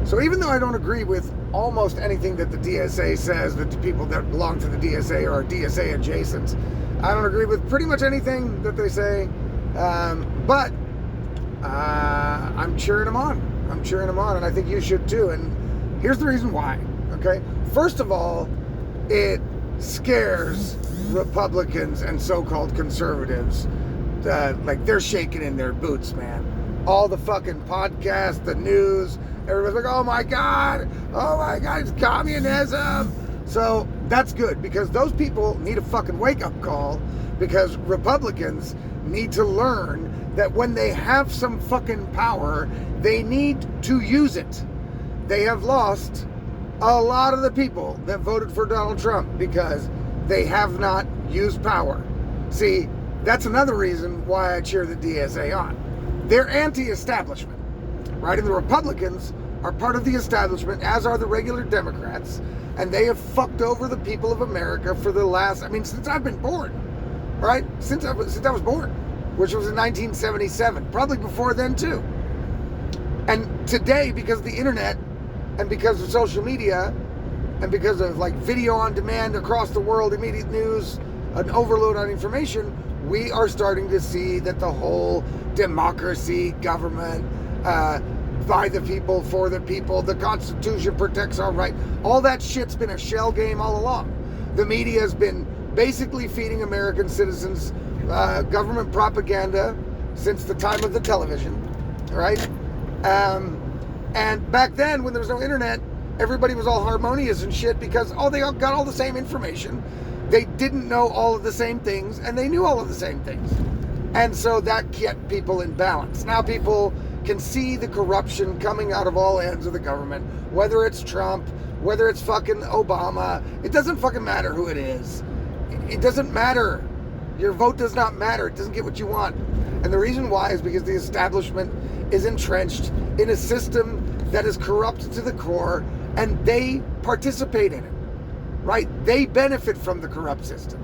So even though I don't agree with almost anything that the DSA says, that the people that belong to the DSA are DSA adjacent, I don't agree with pretty much anything that they say, but I'm cheering them on. I'm cheering them on, and I think you should too. And here's the reason why, okay? First of all, it scares Republicans and so-called conservatives. Like, they're shaking in their boots, man. All the fucking podcasts, the news, everybody's like, oh my God, it's communism. So that's good, because those people need a fucking wake-up call, because Republicans need to learn that when they have some fucking power, they need to use it. They have lost a lot of the people that voted for Donald Trump because they have not used power. See, that's another reason why I cheer the DSA on. They're anti-establishment, right? And the Republicans are part of the establishment, as are the regular Democrats, and they have fucked over the people of America for the last, since I've been born, right? Since I was born, which was in 1977, probably before then too. And today, because of the internet, and because of social media, and because of like video on demand across the world, immediate news, an overload on information, we are starting to see that the whole democracy, government, by the people, for the people, the Constitution protects our right, all that shit's been a shell game all along. The media has been basically feeding American citizens government propaganda since the time of the television, right? And back then, when there was no internet, everybody was all harmonious and shit because, they all got all the same information. They didn't know all of the same things, and they knew all of the same things. And so that kept people in balance. Now people can see the corruption coming out of all ends of the government, whether it's Trump, whether it's fucking Obama. It doesn't fucking matter who it is. It doesn't matter. Your vote does not matter. It doesn't get what you want. And the reason why is because the establishment is entrenched in a system that is corrupt to the core, and they participate in it, right? They benefit from the corrupt system.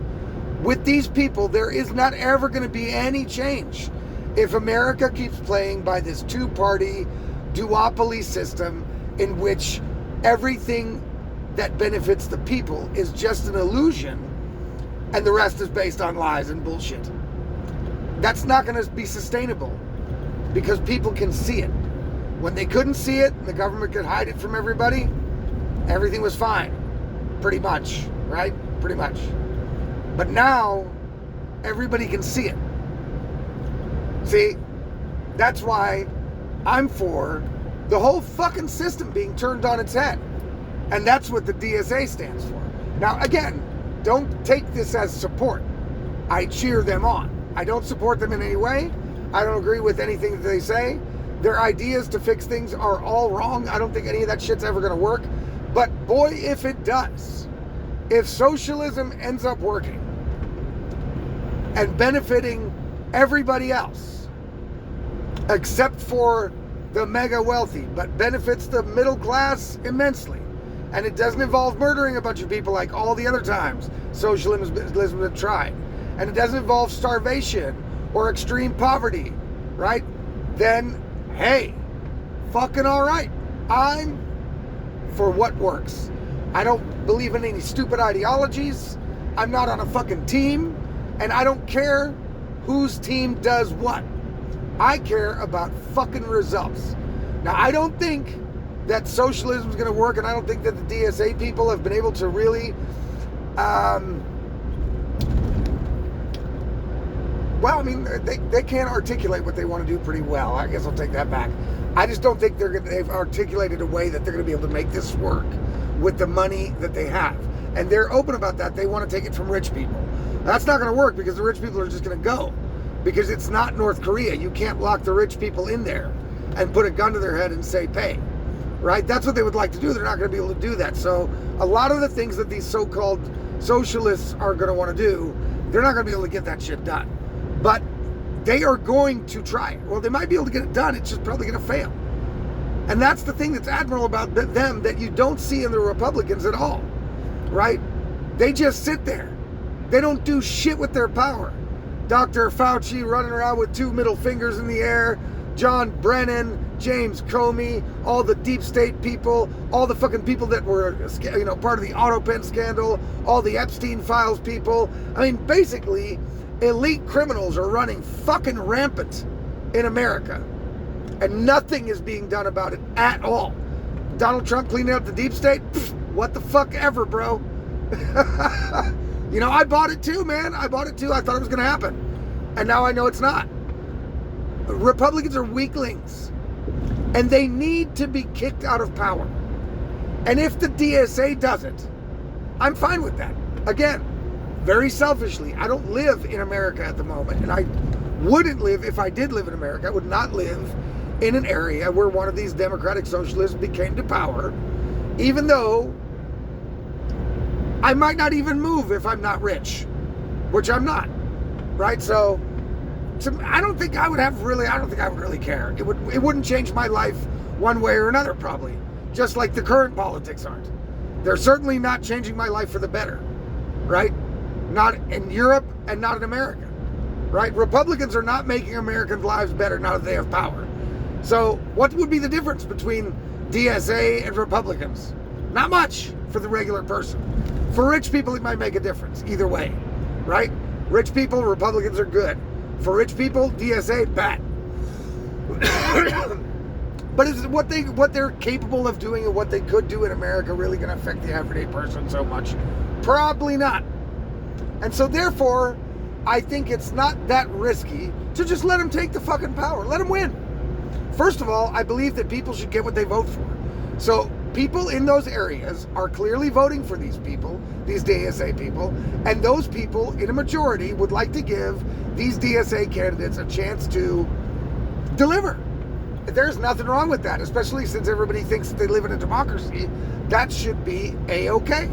With these people, there is not ever going to be any change if America keeps playing by this two-party duopoly system in which everything that benefits the people is just an illusion and the rest is based on lies and bullshit. That's not going to be sustainable because people can see it. When they couldn't see it and the government could hide it from everybody, everything was fine. Pretty much, right? Pretty much. But now, everybody can see it. See, that's why I'm for the whole fucking system being turned on its head. And that's what the DSA stands for. Now, again, don't take this as support. I cheer them on. I don't support them in any way. I don't agree with anything that they say. Their ideas to fix things are all wrong. I don't think any of that shit's ever going to work. But boy, if it does, if socialism ends up working and benefiting everybody else, except for the mega wealthy, but benefits the middle class immensely, and it doesn't involve murdering a bunch of people like all the other times socialism has tried, and it doesn't involve starvation or extreme poverty, right? Then, hey, fucking all right. I'm for what works. I don't believe in any stupid ideologies. I'm not on a fucking team, and I don't care whose team does what. I care about fucking results. Now, I don't think that socialism is going to work, and I don't think that the DSA people have been able to really, they can't articulate what they want to do pretty well. I guess I'll take that back. I just don't think they've articulated a way that they're going to be able to make this work with the money that they have. And they're open about that. They want to take it from rich people. That's not going to work because the rich people are just going to go. Because it's not North Korea. You can't lock the rich people in there and put a gun to their head and say, pay. Right? That's what they would like to do. They're not going to be able to do that. So a lot of the things that these so-called socialists are going to want to do, they're not going to be able to get that shit done. But they are going to try. Well, they might be able to get it done. It's just probably going to fail. And that's the thing that's admirable about them that you don't see in the Republicans at all. Right? They just sit there. They don't do shit with their power. Dr. Fauci running around with two middle fingers in the air. John Brennan James Comey, all the deep state people, all the fucking people that were, part of the Autopen scandal, all the Epstein files people. I mean, basically, elite criminals are running fucking rampant in America. And nothing is being done about it at all. Donald Trump cleaning up the deep state? Pfft, what the fuck ever, bro. I bought it too, man. I bought it too. I thought it was going to happen. And now I know it's not. Republicans are weaklings. And they need to be kicked out of power. And if the DSA does it, I'm fine with that. Again, very selfishly, I don't live in America at the moment. And I wouldn't live, if I did live in America, I would not live in an area where one of these democratic socialists became to power, even though I might not even move if I'm not rich, which I'm not, right? So I don't think I would really care. It wouldn't change my life one way or another, probably, just like the current politics aren't. They're certainly not changing my life for the better, right? Not in Europe and not in America, right? Republicans are not making Americans' lives better now that they have power. So what would be the difference between DSA and Republicans? Not much for the regular person. For rich people, it might make a difference either way, right? Rich people, Republicans are good. For rich people, DSA, bad. But is what they're capable of doing and what they could do in America really going to affect the everyday person so much? Probably not. And so therefore, I think it's not that risky to just let them take the fucking power. Let them win. First of all, I believe that people should get what they vote for. So people in those areas are clearly voting for these people, these DSA people, and those people in a majority would like to give these DSA candidates a chance to deliver. There's nothing wrong with that, especially since everybody thinks that they live in a democracy. That should be A-okay,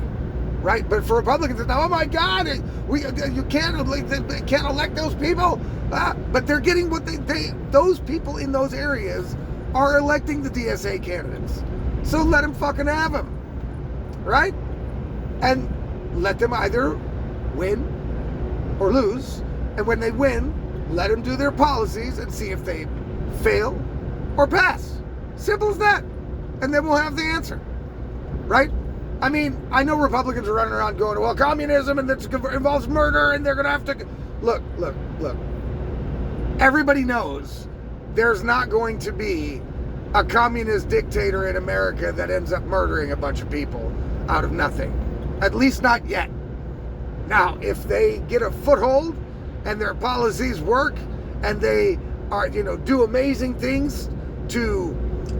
right? But for Republicans, it's now, oh my God, you can't elect those people. But they're getting what those people in those areas are electing the DSA candidates. So let them fucking have them, right? And let them either win or lose. And when they win, let them do their policies and see if they fail or pass. Simple as that. And then we'll have the answer, right? I mean, I know Republicans are running around going, well, communism and that involves murder and they're going to have to... Look. Everybody knows there's not going to be a communist dictator in America that ends up murdering a bunch of people out of nothing. At least not yet. Now, if they get a foothold and their policies work and they are, do amazing things to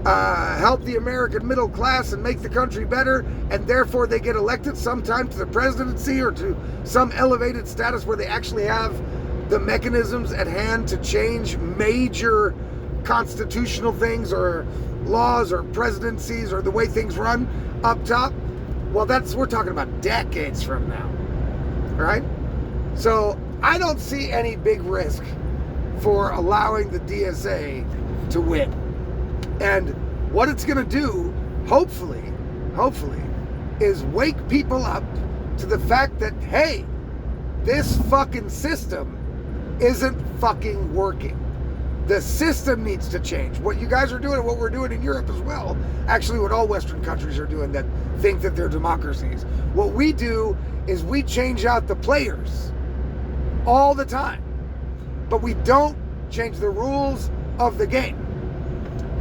help the American middle class and make the country better, and therefore they get elected sometime to the presidency or to some elevated status where they actually have the mechanisms at hand to change major constitutional things or laws or presidencies or the way things run up top, well, we're talking about decades from now, right? So I don't see any big risk for allowing the DSA to win. And what it's going to do, hopefully, is wake people up to the fact that, hey, this fucking system isn't fucking working. The system needs to change. What you guys are doing and what we're doing in Europe as well, actually what all Western countries are doing that think that they're democracies. What we do is we change out the players all the time, but we don't change the rules of the game.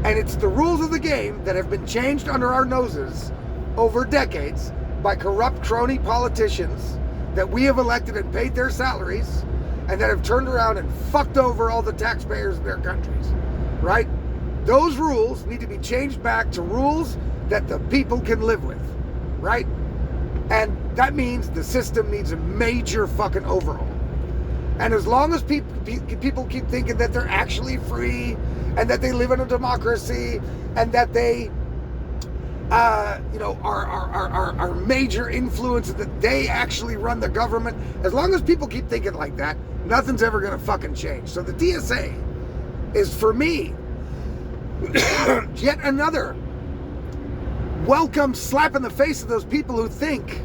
And it's the rules of the game that have been changed under our noses over decades by corrupt crony politicians that we have elected and paid their salaries and that have turned around and fucked over all the taxpayers in their countries, right? Those rules need to be changed back to rules that the people can live with, right? And that means the system needs a major fucking overhaul. And as long as people keep thinking that they're actually free and that they live in a democracy and that they, are major influence and that they actually run the government, as long as people keep thinking like that, nothing's ever going to fucking change. So the DSA is, for me, yet another welcome slap in the face of those people who think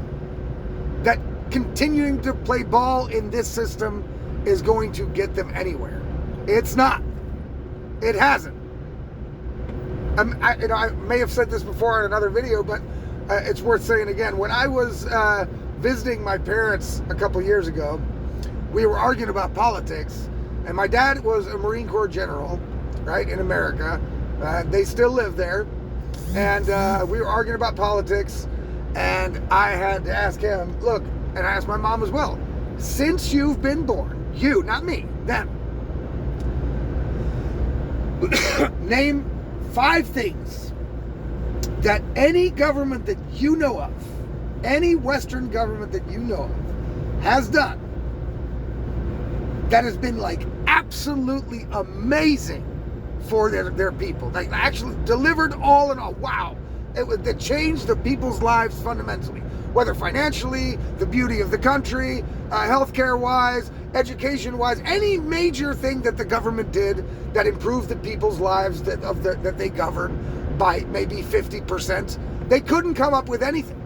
that continuing to play ball in this system is going to get them anywhere. It's not. It hasn't. I may have said this before in another video, but it's worth saying again. When I was visiting my parents a couple years ago, we were arguing about politics, and my dad was a Marine Corps general, right, in America. They still live there, and we were arguing about politics, and I had to ask him, look, and I asked my mom as well, since you've been born, you, not me, them, name 5 things that any government that you know of, any Western government that you know of, has done that has been like absolutely amazing for their people. They actually delivered all in all. Wow. That changed the people's lives fundamentally, whether financially, the beauty of the country, healthcare wise, education wise, any major thing that the government did that improved the people's lives that they govern by maybe 50%. They couldn't come up with anything.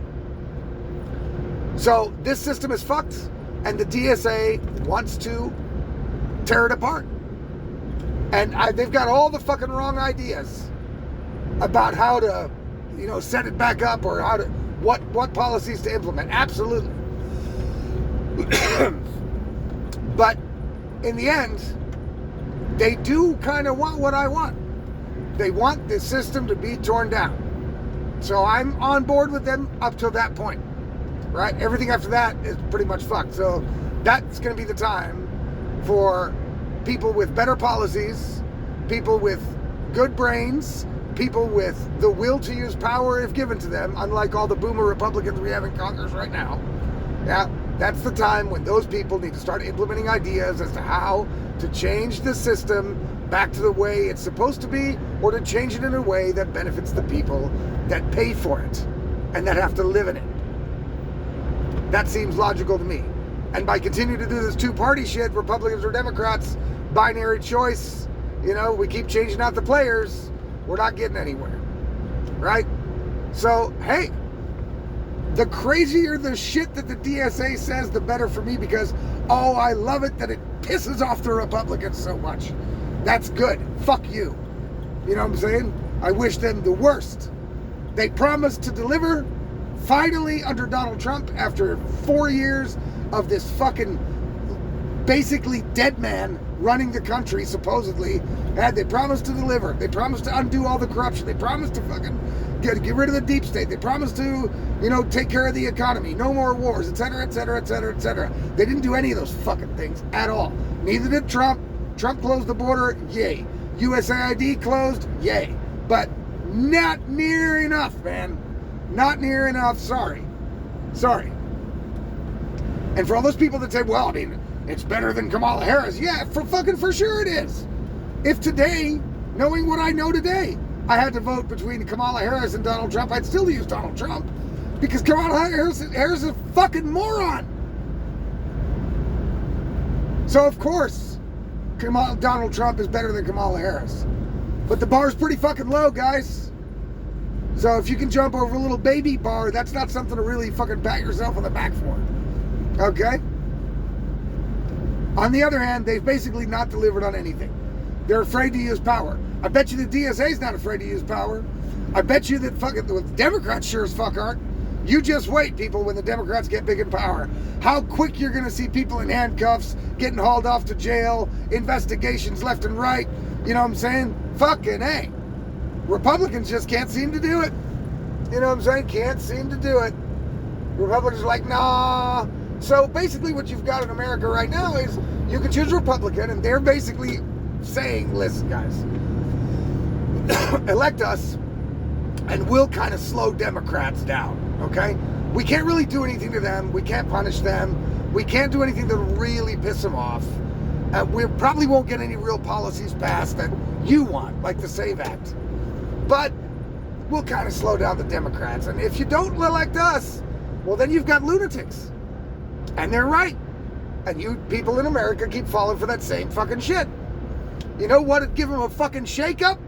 So this system is fucked, and the DSA wants to tear it apart. And they've got all the fucking wrong ideas about how to, set it back up, or how to what policies to implement. Absolutely. But in the end, they do kind of want what I want. They want the system to be torn down. So I'm on board with them up till that point, right? Everything after that is pretty much fucked. So that's going to be the time for people with better policies, people with good brains, people with the will to use power if given to them, unlike all the boomer Republicans we have in Congress right now. Yeah, that's the time when those people need to start implementing ideas as to how to change the system back to the way it's supposed to be, or to change it in a way that benefits the people that pay for it and that have to live in it. That seems logical to me. And by continuing to do this two-party shit, Republicans or Democrats, binary choice, we keep changing out the players, we're not getting anywhere, right? So, hey, the crazier the shit that the DSA says, the better for me, because, I love it that it pisses off the Republicans so much. That's good. Fuck you. You know what I'm saying? I wish them the worst. They promised to deliver, finally, under Donald Trump, after 4 years of this fucking basically dead man running the country, supposedly. And they promised to deliver. They promised to undo all the corruption. They promised to fucking get rid of the deep state. They promised to, take care of the economy. No more wars, etc., etc., etc., etc. They didn't do any of those fucking things at all. Neither did Trump. Trump closed the border, yay. USAID closed, yay. But not near enough, man. Not near enough, sorry. And for all those people that say, well, it's better than Kamala Harris. Yeah, for sure it is. If today, knowing what I know today, I had to vote between Kamala Harris and Donald Trump, I'd still use Donald Trump. Because Kamala Harris is a fucking moron. So of course, Donald Trump is better than Kamala Harris. But the bar's pretty fucking low, guys. So if you can jump over a little baby bar, that's not something to really fucking pat yourself on the back for. Okay? On the other hand, they've basically not delivered on anything. They're afraid to use power. I bet you the DSA's not afraid to use power. I bet you that fucking the Democrats sure as fuck aren't. You just wait, people, when the Democrats get big in power. How quick you're going to see people in handcuffs, getting hauled off to jail, investigations left and right. You know what I'm saying? Fucking A. Republicans just can't seem to do it. You know what I'm saying? Can't seem to do it. Republicans are like, nah. So basically what you've got in America right now is you can choose Republican, and they're basically saying, listen, guys, elect us, and we'll kind of slow Democrats down, okay? We can't really do anything to them. We can't punish them. We can't do anything to really piss them off. We probably won't get any real policies passed that you want, like the SAVE Act. But we'll kind of slow down the Democrats. And if you don't elect us, well, then you've got lunatics. And they're right. And you people in America keep falling for that same fucking shit. You know what would give them a fucking shake-up?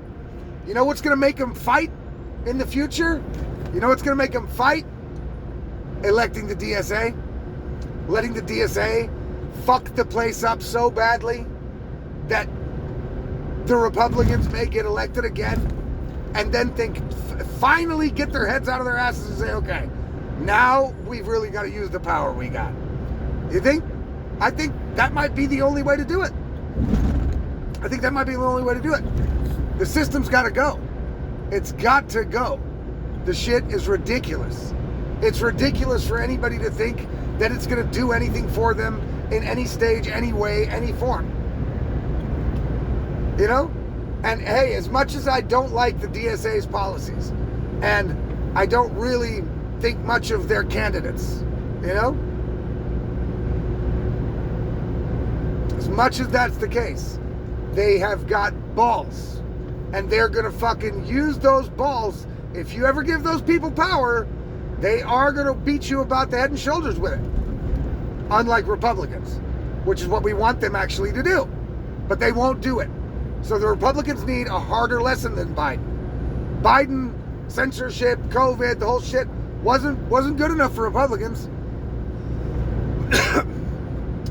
You know what's going to make them fight in the future? You know what's going to make them fight? Electing the DSA. Letting the DSA fuck the place up so badly that the Republicans may get elected again. and then finally get their heads out of their asses and say, okay, now we've really got to use the power we got. You think? I think that might be the only way to do it. I think that might be the only way to do it. The system's got to go. It's got to go. The shit is ridiculous. It's ridiculous for anybody to think that it's going to do anything for them in any stage, any way, any form. You know? And hey, as much as I don't like the DSA's policies, and I don't really think much of their candidates, you know? As much as that's the case, they have got balls. And they're going to fucking use those balls. If you ever give those people power, they are going to beat you about the head and shoulders with it. Unlike Republicans, which is what we want them actually to do. But they won't do it. So the Republicans need a harder lesson than Biden. Biden, censorship, COVID, the whole shit wasn't good enough for Republicans.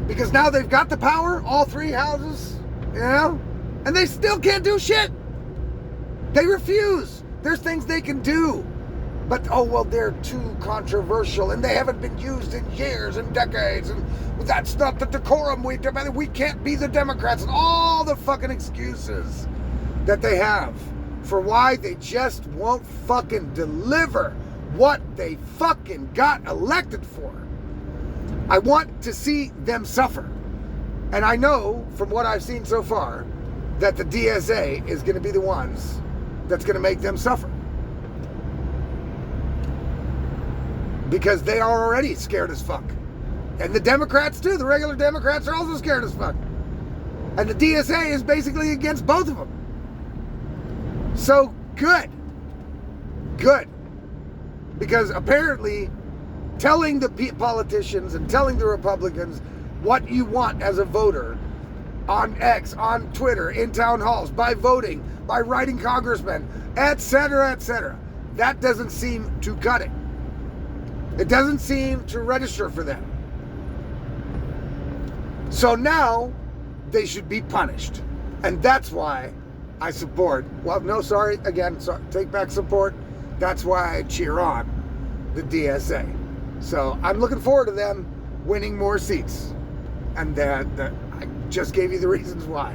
Because now they've got the power, all three houses, you know, and they still can't do shit. They refuse. There's things they can do. But, oh, well, they're too controversial and they haven't been used in years and decades. And that's not the decorum. We can't be the Democrats. And all the fucking excuses that they have for why they just won't fucking deliver what they fucking got elected for. I want to see them suffer. And I know from what I've seen so far that the DSA is going to be the ones that's going to make them suffer. Because they are already scared as fuck. And the Democrats too, the regular Democrats are also scared as fuck. And the DSA is basically against both of them. So good. Good. Because apparently telling the politicians and telling the Republicans what you want as a voter on X, on Twitter, in town halls, by voting, by writing congressmen, etc., etc. That doesn't seem to cut it. It doesn't seem to register for them. So now they should be punished. And that's why I support, take back support. That's why I cheer on the DSA. So I'm looking forward to them winning more seats. And I just gave you the reasons why.